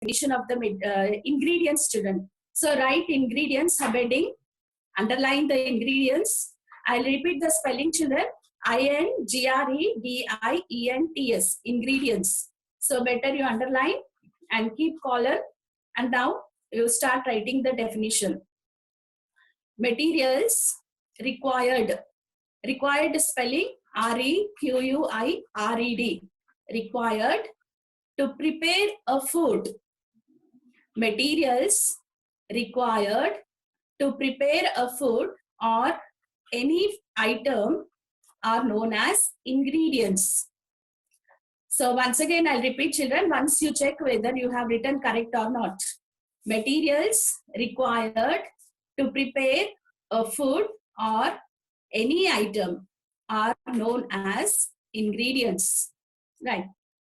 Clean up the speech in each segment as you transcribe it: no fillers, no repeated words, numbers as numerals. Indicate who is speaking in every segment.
Speaker 1: definition of the ingredients, children. So write ingredients, heading, underline the ingredients. I'll repeat the spelling, children. INGREDIENTS, ingredients. So better you underline and keep column. And now you start writing the definition. Materials required. Required spelling REQUIRED. Required to prepare a food. Materials required to prepare a food or any item are known as ingredients. So once again, I'll repeat, children, once you check whether you have written correct or not. Materials required to prepare a food or any item are known as ingredients. Right.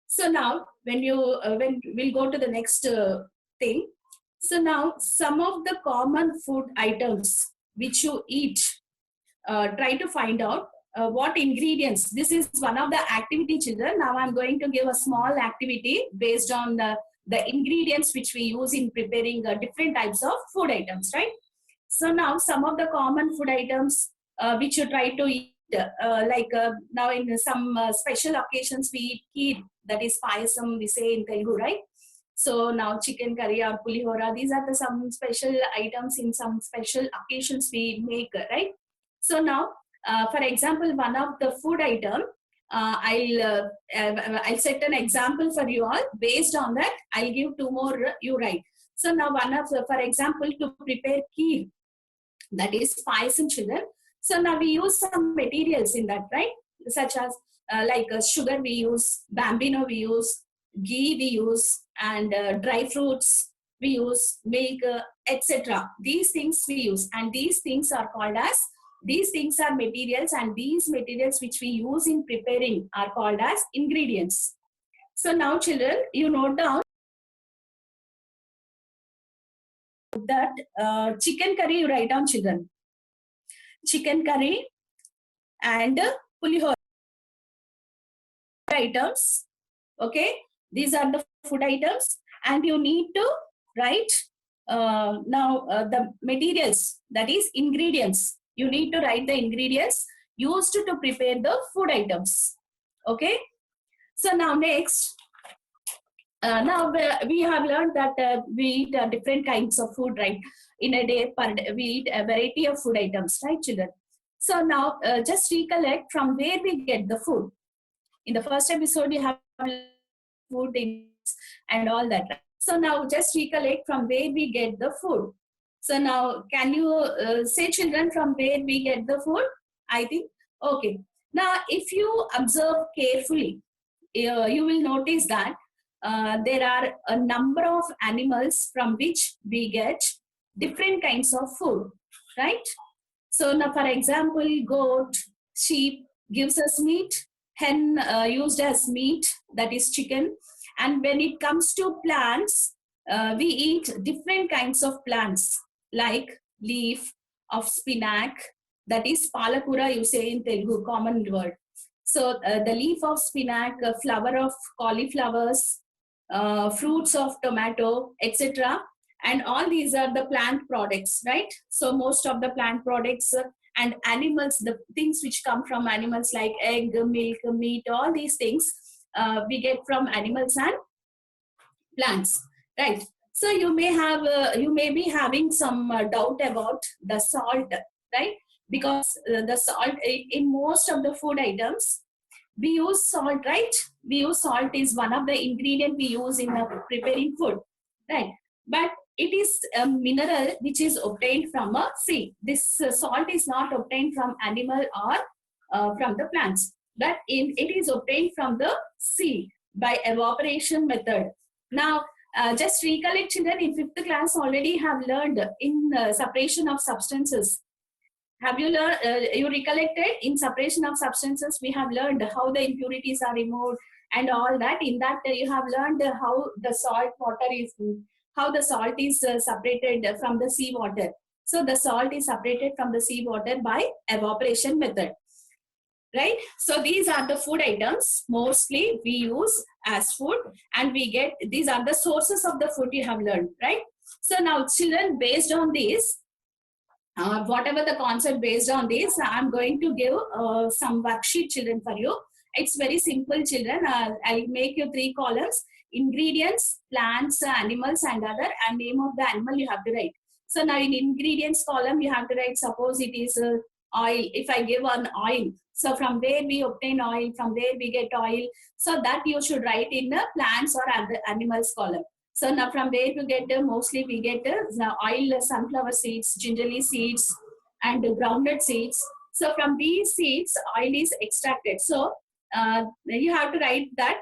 Speaker 1: So now when we'll go to the next thing. So now some of the common food items which you eat, try to find out what ingredients. This is one of the activity, children. Now I'm going to give a small activity based on the ingredients which we use in preparing different types of food items, right? So now some of the common food items which you try to eat, now in some special occasions we eat kheer, that is payasam we say in Telugu, right? So now chicken curry or pulihora, these are some special items in some special occasions we make, right? So now, for example, one of the food item, I'll set an example for you all. Based on that, I'll give two more you write. So now for example, to prepare kheer, that is payasam, children. So now we use some materials in that, right? Such as sugar we use, bambino we use, ghee we use, and dry fruits we use, milk, etc. These things we use, and these things are called as, these things are materials, and these materials which we use in preparing are called as ingredients. So now, children, you note down that chicken curry, you write down, children. Chicken curry and pulihora items. Okay, these are the food items, and you need to write the materials, that is ingredients. You need to write the ingredients used to prepare the food items. Okay. So now next, now we have learned that we eat different kinds of food, right? In a day, per day, we eat a variety of food items, right, children? So now just recollect from where we get the food. In the first episode, you have food and all that. Right? So now just recollect from where we get the food. So now, can you say, children, from where we get the food? I think, okay. Now, if you observe carefully, you will notice that there are a number of animals from which we get different kinds of food, right? So now, for example, goat, sheep gives us meat, hen used as meat, that is chicken. And when it comes to plants, we eat different kinds of plants, like leaf of spinach, that is palakura, you say in Telugu, common word. So the leaf of spinach, flower of cauliflowers, fruits of tomato, etc. And all these are the plant products, right? So most of the plant products and animals, the things which come from animals like egg, milk, meat, all these things we get from animals and plants, right? So you may be having some doubt about the salt, right? Because the salt in most of the food items we use salt, right? We use salt is one of the ingredient we use in preparing food, right? But it is a mineral which is obtained from a sea. This salt is not obtained from animal or from the plants, but it is obtained from the sea by evaporation method. Now, just recollect, children, in 5th class already have learned in separation of substances. Have you learned, you recollected in separation of substances, we have learned how the impurities are removed and all that. In that you have learned how the salt is separated from the sea water. So the salt is separated from the sea water by evaporation method. right? So these are the food items mostly we use as food, and we get, these are the sources of the food you have learned, right? So now children, based on this, whatever the concept based on this, I'm going to give some worksheet children for you. It's very simple children. I'll make you 3 columns: ingredients, plants, animals and other, and name of the animal you have to write. So now in ingredients column you have to write, suppose it is oil. If I give an oil, so from where we obtain oil, from where we get oil, so that you should write in the plants or other animals column. So now from where we get mostly we get the oil, sunflower seeds, gingerly seeds, and groundnut seeds. So from these seeds, oil is extracted. So you have to write that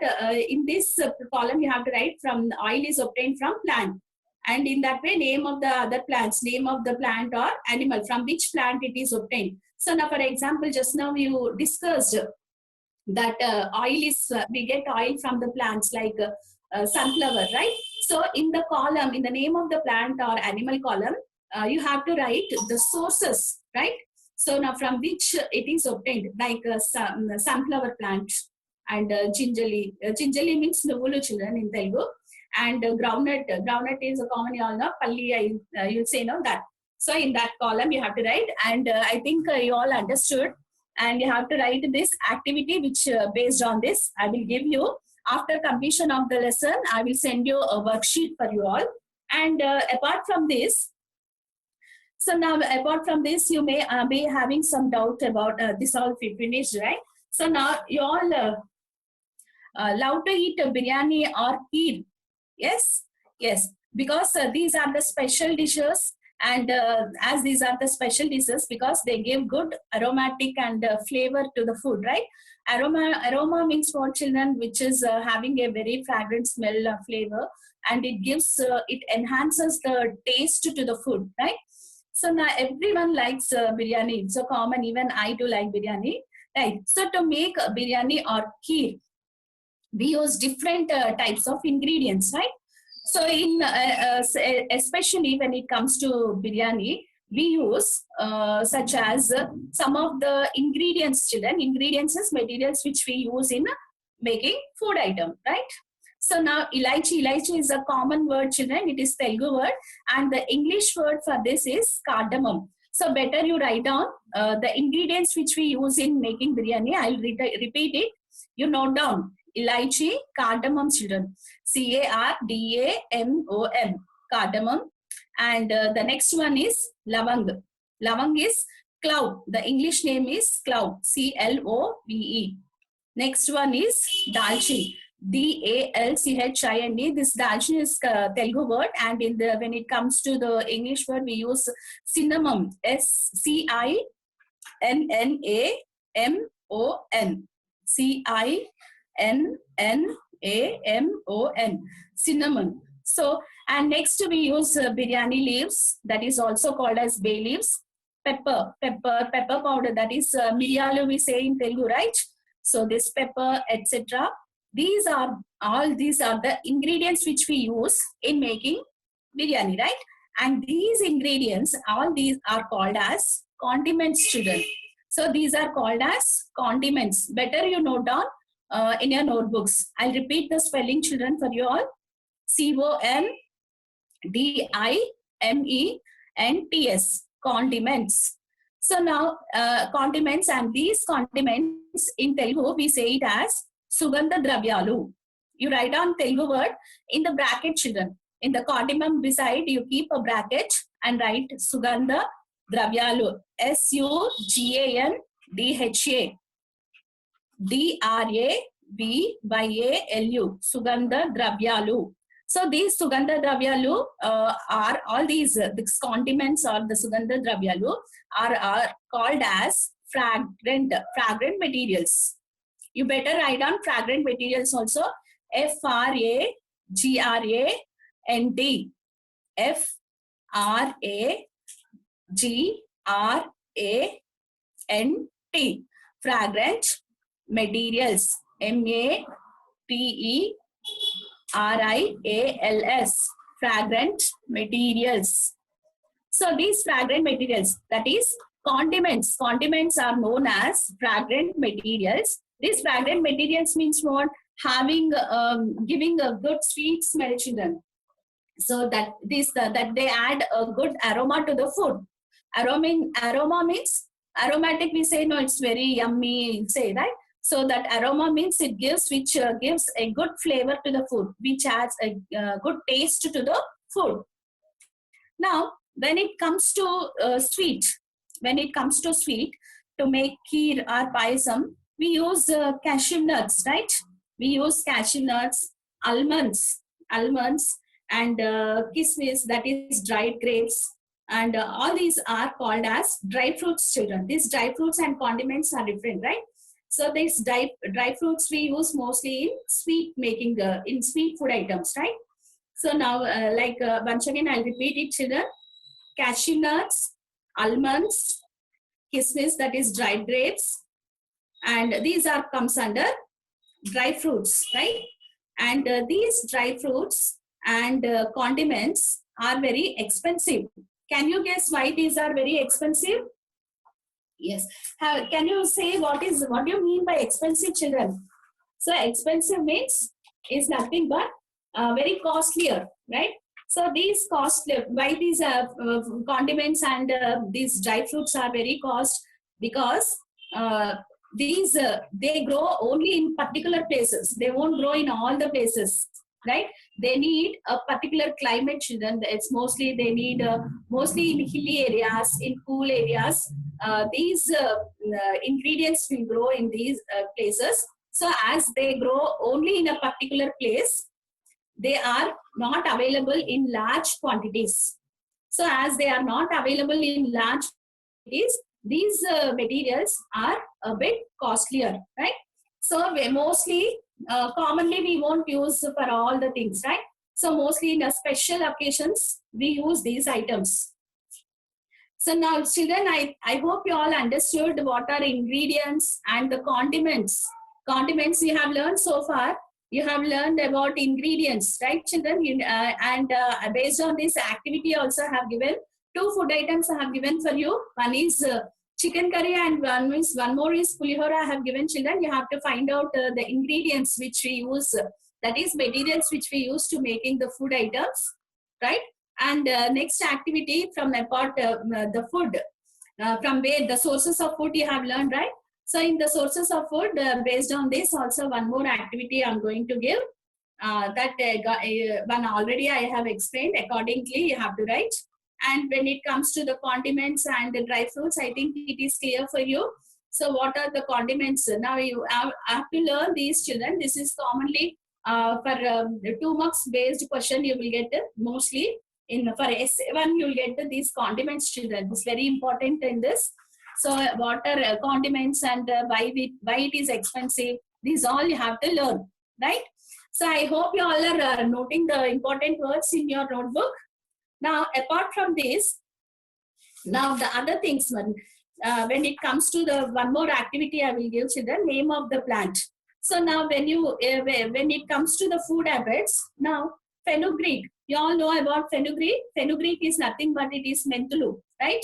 Speaker 1: in this column you have to write from oil is obtained from plant. And in that way, name of the other plants, name of the plant or animal, from which plant it is obtained. So now, for example, just now you discussed that oil is, we get oil from the plants like sunflower, right? So in the column, in the name of the plant or animal column, you have to write the sources, right? So now from which it is obtained, like sunflower plant and gingerly. Gingerly means nuvulu children in Telugu. And groundnut, groundnut is a common, you all know, palli, you'll say, no, that. So in that column you have to write, and I think you all understood, and you have to write this activity which based on this I will give you. After completion of the lesson, I will send you a worksheet for you all. And apart from this, so now apart from this, you may be having some doubt about this all finished, right? So now you all love to eat biryani or kheer. Yes, yes, because these are the special dishes, and as these are the special dishes, because they give good aromatic and flavor to the food, right? Aroma means for children, which is having a very fragrant smell, flavor, and it gives, it enhances the taste to the food, right? So now everyone likes biryani. It's so common. Even I do like biryani, right? So to make biryani or kheer, we use different types of ingredients, right? So in especially when it comes to biryani, we use such as some of the ingredients, children. Ingredients is materials which we use in making food item, right? So now ilaichi is a common word, children. It is Telugu word, and the English word for this is cardamom. So better you write down the ingredients which we use in making biryani. I'll repeat it. You note down: ilaichi, cardamom, children. Cardamom, cardamom. And the next one is lavang. Lavang is clove. The English name is clove. Clove. Next one is dalchini. Dalchini. This dalchini is Telugu word, and in the when it comes to the English word, we use cinnamon. Cinnamon. Cinnamon. Cinnamon. So, and next we use biryani leaves, that is also called as bay leaves. Pepper powder, that is miriyalu we say in Telugu, right? So this pepper, etc. These are the ingredients which we use in making biryani, right? And these ingredients, all these are called as condiments, children. So these are called as condiments. Better you note down in your notebooks. I'll repeat the spelling, children, for you all. CONDIMENTS, condiments. So now condiments, and these condiments in Telugu we say it as Sugandha Dravyalu. You write down Telugu word in the bracket, children. In the condiment beside you keep a bracket and write Sugandha Dravyalu. SUGANDHA DRAVYALU. Sugandha Dravyalu. So these Sugandha Dravyalu are all these condiments, or the Sugandha Dravyalu are called as fragrant materials. You better write down fragrant materials also. FRAGRANT. FRAGRANT. Fragrant materials. MATERIALS. Fragrant materials. So these fragrant materials, that is Condiments. Condiments are known as fragrant materials. These fragrant materials means what? Having, giving a good sweet smell, children. So that that they add a good aroma to the food. Aroma means aromatic. We say no, it's very yummy. Say right. So that aroma means it gives, which gives a good flavor to the food, which adds a good taste to the food. Now, when it comes to sweet, to make kheer or payasam, we use cashew nuts, right? We use cashew nuts, almonds, and kismis, that is dried grapes, and all these are called as dry fruits, children. These dry fruits and condiments are different, right? So these dry fruits we use mostly in sweet making, in sweet food items, right? So now, once again, I'll repeat it, children. Cashew nuts, almonds, kismis, that is dried grapes, and these are comes under dry fruits, right? And these dry fruits and condiments are very expensive. Can you guess why these are very expensive? Yes. Can you say what do you mean by expensive, children? So expensive means is nothing but very costlier, right? So these why these condiments and these dry fruits are very cost, because these they grow only in particular places. They won't grow in all the places, right? They need a particular climate, children. It's mostly they need mostly in hilly areas, in cool areas. These ingredients will grow in these places. So as they grow only in a particular place, they are not available in large quantities. So as they are not available in large quantities, these materials are a bit costlier, right? So we mostly, commonly we won't use for all the things, right? So mostly in a special occasions, we use these items. So now, children, I hope you all understood what are ingredients and the condiments. Condiments you have learned so far. You have learned about ingredients, right, children? Based on this activity, also have given 2 food items I have given for you. One is chicken curry, and one more is pulihora I have given, children. You have to find out the ingredients which we use, that is materials which we use to making the food items, right? And next activity from about the food, from where the sources of food you have learned, right? So in the sources of food, based on this, also one more activity I'm going to give. One already I have explained. Accordingly, you have to write. And when it comes to the condiments and the dry fruits, I think it is clear for you. So what are the condiments? Now you have to learn these, children. This is commonly for the 2 marks based question you will get mostly. For S1 you will get these condiments, children. It's very important in this. So what are condiments and why it is expensive? These all you have to learn, right? So I hope you all are noting the important words in your notebook. Now, apart from this, now the other things, when it comes to the one more activity, I will give children name of the plant. So now when it comes to the food habits, now fenugreek, you all know about fenugreek. Fenugreek is nothing but it is menthulu, right?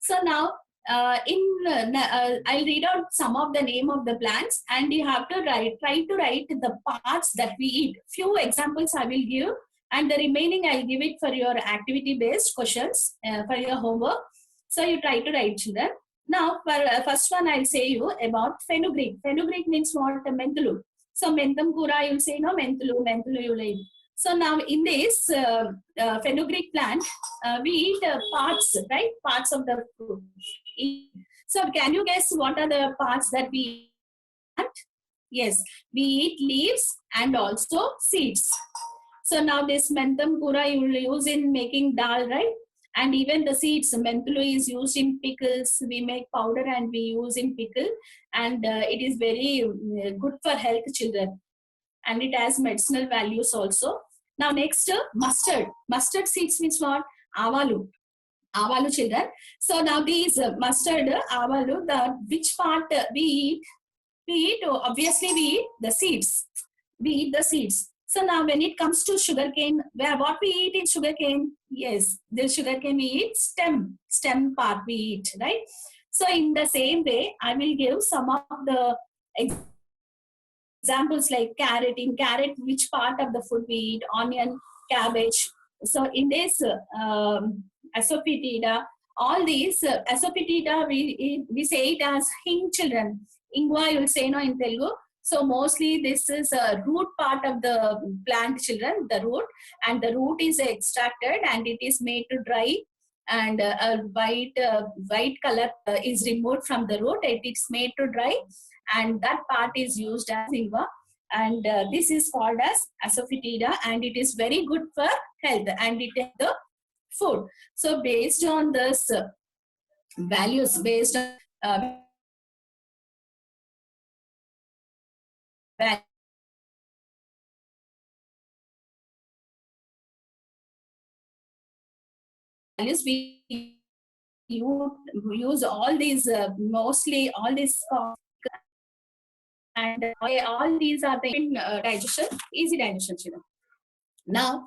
Speaker 1: So now I'll read out some of the name of the plants, and you have to try to write the parts that we eat. Few examples I will give, and the remaining I'll give it for your activity based questions for your homework. So you try to write, children. Now for first one I'll say you about fenugreek. Fenugreek means what? Menthulu. So mentham kura you'll say no, menthulu you'll eat. So now in this fenugreek plant, we eat parts, right? Parts of the fruit. So can you guess what are the parts that we eat? Yes, we eat leaves and also seeds. So now this mentham kura you will use in making dal, right? And even the seeds, menthulu is used in pickles. We make powder and we use in pickle. And it is very good for health, children. And it has medicinal values also. Now next, mustard. Mustard seeds means what? Avalu. Avalu, children. So now these mustard, avalu, which part we eat? We eat, obviously we eat the seeds. We eat the seeds. So now when it comes to sugarcane, what we eat in sugarcane? Yes, the sugarcane we eat stem part we eat, right? So in the same way, I will give some of the examples like carrot. In carrot, which part of the food we eat? Onion, cabbage. So in this asafoetida, all these asafoetida we say it as hing children. Ingwa you'll say no in Telugu. So mostly this is a root part of the plant children, the root, and the root is extracted and it is made to dry, and a white color is removed from the root. It is made to dry, and that part is used as ingwa, and this is called as asafoetida, and it is very good for health, and it is the food. So based on this values, based on values, we use all these mostly all these and all these are the digestion, easy digestion children. Now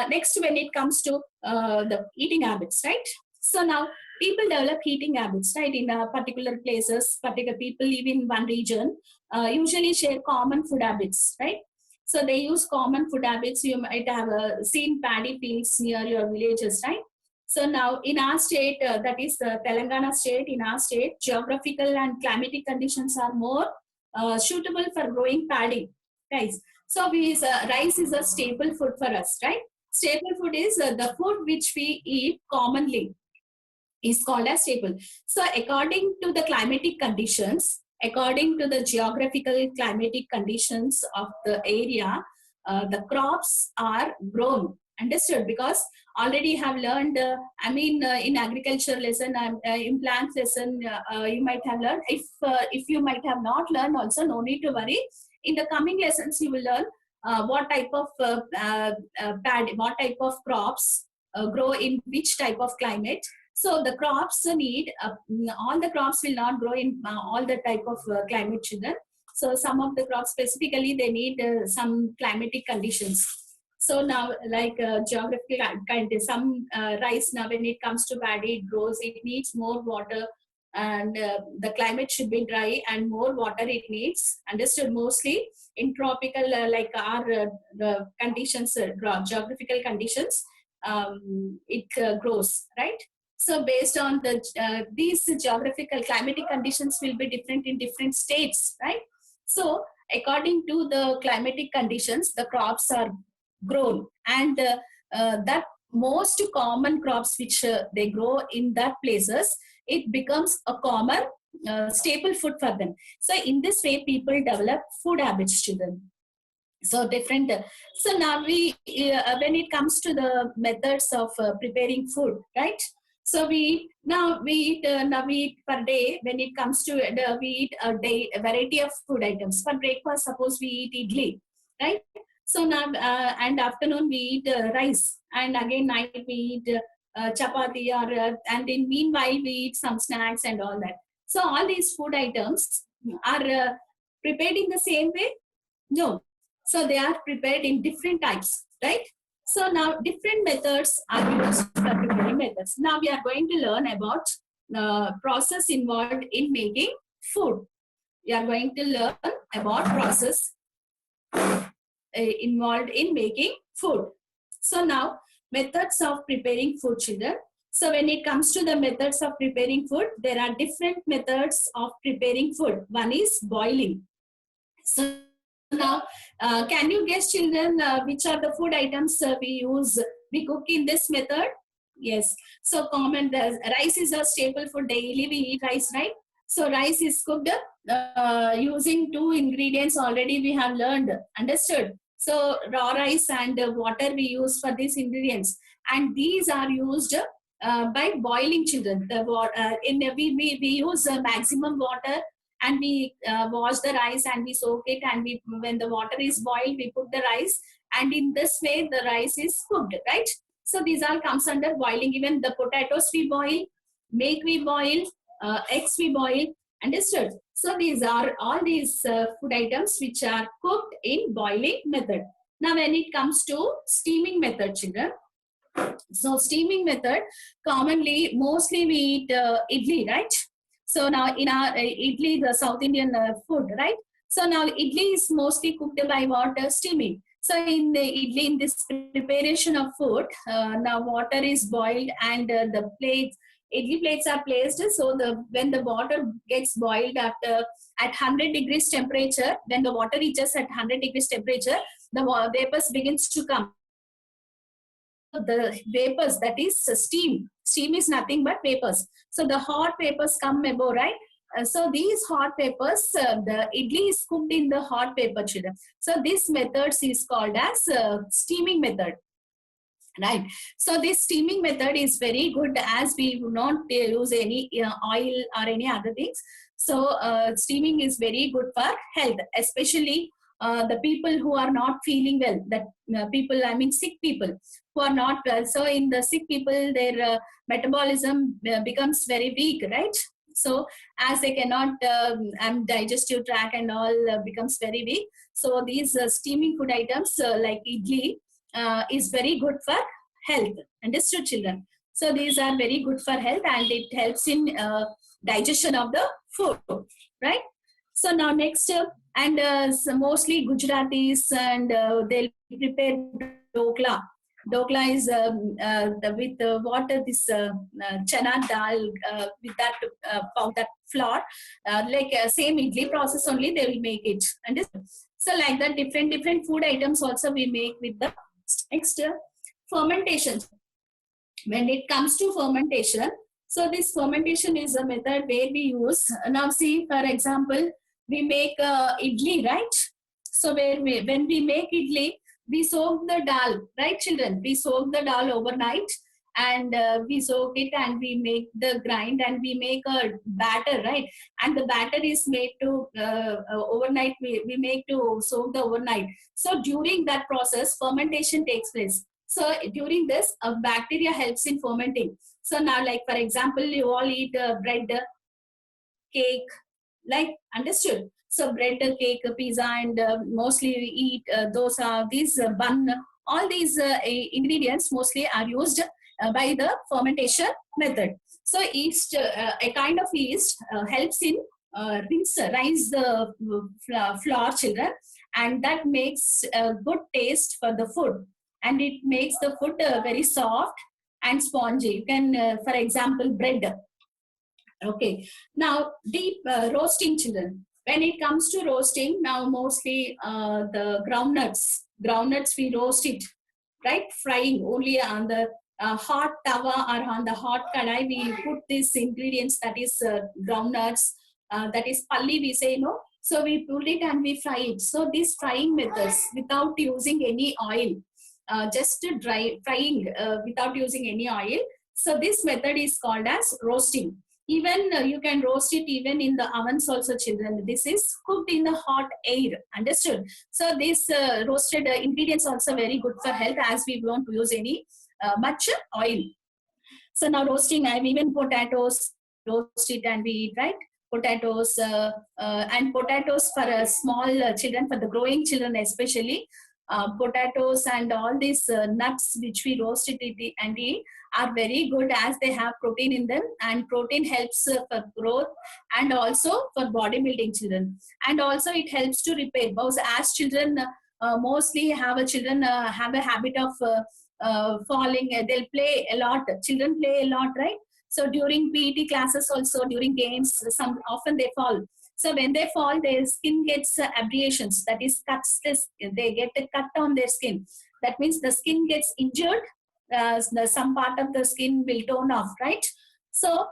Speaker 1: next, when it comes to the eating habits, right? So now people develop eating habits, right? In particular places, particular people live in one region, usually share common food habits, right? So they use common food habits. You might have seen paddy fields near your villages, right? So now in our state, that is Telangana state, in our state, geographical and climatic conditions are more suitable for growing paddy, guys. So rice is a staple food for us, right? Staple food is the food which we eat commonly is called as staple. So according to the climatic conditions, according to the geographical climatic conditions of the area, the crops are grown. Understood? Because already have learned, in agriculture lesson, in plants lesson, you might have learned. If you might have not learned also, no need to worry. In the coming lessons, you will learn what type of what type of crops grow in which type of climate. So the crops need, all the crops will not grow in all the type of climate children. So some of the crops specifically, they need some climatic conditions. So now like geographical kind, some rice, now when it comes to paddy, it grows, it needs more water, and the climate should be dry and more water it needs. Understood? Mostly in tropical, like our the conditions, geographical conditions, it grows, right? So based on the these geographical climatic conditions will be different in different states, right? So according to the climatic conditions, the crops are grown, and that most common crops which they grow in that places, it becomes a common staple food for them. So in this way, people develop food habits, children. So different. So now we, when it comes to the methods of preparing food, right? So we eat per day. When it comes to we eat a variety of food items. For breakfast, suppose we eat idli, right? So now and afternoon we eat rice, and again night we eat chapati, or and in meanwhile we eat some snacks and all that. So all these food items are prepared in the same way? No. So they are prepared in different types, right? So now different methods are used for preparing methods. Now we are going to learn about process involved in making food. We are going to learn about process involved in making food. So now methods of preparing food, children. So when it comes to the methods of preparing food, there are different methods of preparing food. One is boiling. So now, can you guess, children, which are the food items we cook in this method? Yes. So common, rice is a staple food. Daily we eat rice, right? So rice is cooked using two ingredients already we have learned. Understood? So raw rice and water we use for these ingredients. And these are used by boiling, children. We use maximum water, and we wash the rice and we soak it, and when the water is boiled, we put the rice, and in this way the rice is cooked, right? So these all comes under boiling. Even the potatoes we boil, milk we boil, eggs we boil. Understood? So these are all these food items which are cooked in boiling method. Now, when it comes to steaming method, children, so steaming method, commonly, mostly we eat idli, right? So now in our idli, the South Indian food, right? So now idli is mostly cooked by what? Steaming. So in the idli, in this preparation of food, now water is boiled and the plates, idli plates are placed. So the when the water gets boiled at 100 degrees temperature, when the water reaches at 100 degrees temperature, the vapors begins to come. The vapors, that is steam is nothing but vapors. So the hot vapors come above, right? So these hot vapors, the idli is cooked in the hot paper, children. So this method is called as steaming method, right? So this steaming method is very good, as we do not use any oil or any other things. So steaming is very good for health, especially the people who are not feeling well, that people, I mean sick people who are not well. So in the sick people, their metabolism becomes very weak, right? So as they cannot digestive tract and all becomes very weak. So these steaming food items like idli is very good for health. Understood, children? So these are very good for health, and it helps in digestion of the food, right? So now next, so mostly Gujaratis, and they'll prepare dokla. Dokla is with water, this chana dal with that powder flour, like same idli process only they will make it. Understood? So like that, different food items also we make with the next fermentation. When it comes to fermentation, so this fermentation is a method where we use, now see for example, we make idli, right? So when we make idli, we soak the dal, right children? We soak the dal overnight, and we soak it and we make the grind and we make a batter, right? And the batter is made to overnight, we make to soak the overnight. So during that process, fermentation takes place. So during this, bacteria helps in fermenting. So now, like for example, you all eat bread, cake, like, understood? So bread, cake, pizza, and mostly we eat dosa, these bun, all these ingredients mostly are used by the fermentation method. So yeast, a kind of yeast helps in rise the flour, children, and that makes a good taste for the food, and it makes the food very soft and spongy. You can, for example, bread. Okay. Now, deep roasting, children. When it comes to roasting, now mostly the groundnuts we roast it, right? Frying only on the hot tawa or on the hot kadai, we put these ingredients, that is groundnuts, that is palli, we say, no? So we put it and we fry it. So these frying methods without using any oil, just frying without using any oil. So this method is called as roasting. Even you can roast it even in the ovens also, children. This is cooked in the hot air. Understood? So this roasted ingredients also very good for health, as we don't use any much oil. So now roasting, I've even potatoes, roast it and we eat, right? Potatoes, and potatoes for small children, for the growing children especially. Potatoes and all these nuts which we roast it and eat are very good, as they have protein in them, and protein helps for growth and also for bodybuilding, children. And also it helps to repair, because as children mostly have a habit of falling. They'll play a lot. Children play a lot, right? So during PET classes also, during games, often they fall. So when they fall, their skin gets abrasions, that is cuts. They get a cut on their skin. That means the skin gets injured. Some part of the skin will turn off, right? So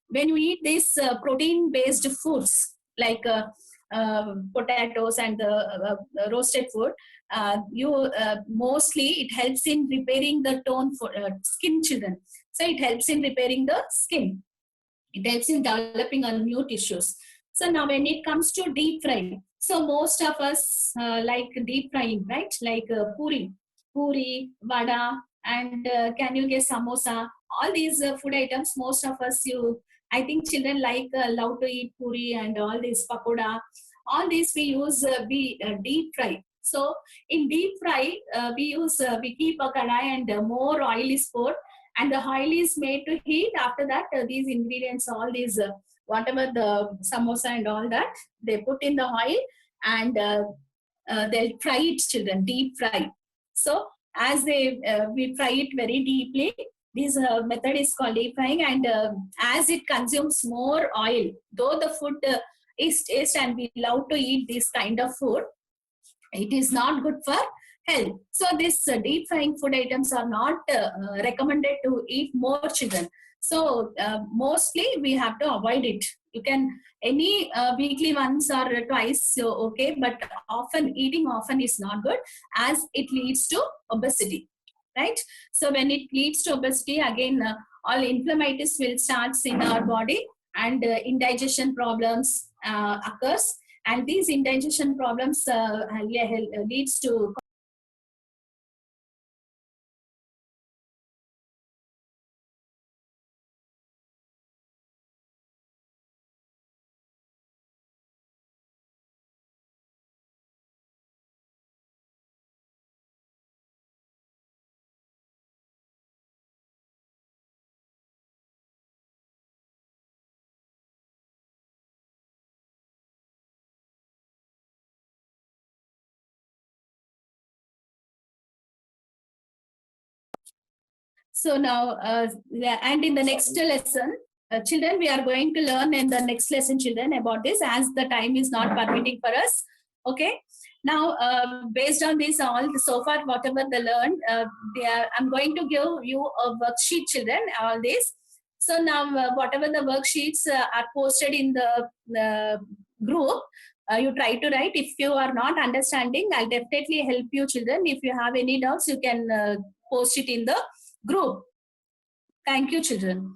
Speaker 1: when you eat these protein-based foods like potatoes and the roasted food, you mostly it helps in repairing the tone for skin, children. So it helps in repairing the skin. It helps in developing on new tissues. So now when it comes to deep frying, so most of us like deep frying, right? Like puri, vada, and can you guess samosa? All these food items, most of us, I think children like love to eat puri and all these pakoda. All these we use, we deep fry. So in deep fry, we keep a kadai and more oil is poured, and the oil is made to heat. After that, these ingredients, all these whatever the samosa and all that, they put in the oil, and they'll fry it, children, deep fry. So as we fry it very deeply, this method is called deep frying, and as it consumes more oil, though the food is taste and we love to eat this kind of food, it is not good for health. So this deep frying food items are not recommended to eat more, children. So mostly we have to avoid it. You can any weekly once or twice, so okay, but often eating often is not good, as it leads to obesity, right? So when it leads to obesity, again all inflammations will starts in our body, and indigestion problems occurs, and these indigestion problems leads to. So now, and in the next lesson, children, we are going to learn in the next lesson, children, about this, as the time is not permitting for us. Okay. Now, based on this, all so far, whatever they learned, I'm going to give you a worksheet, children, all this. So now, whatever the worksheets are posted in the group, you try to write. If you are not understanding, I'll definitely help you, children. If you have any doubts, you can post it in the group. Thank you, children.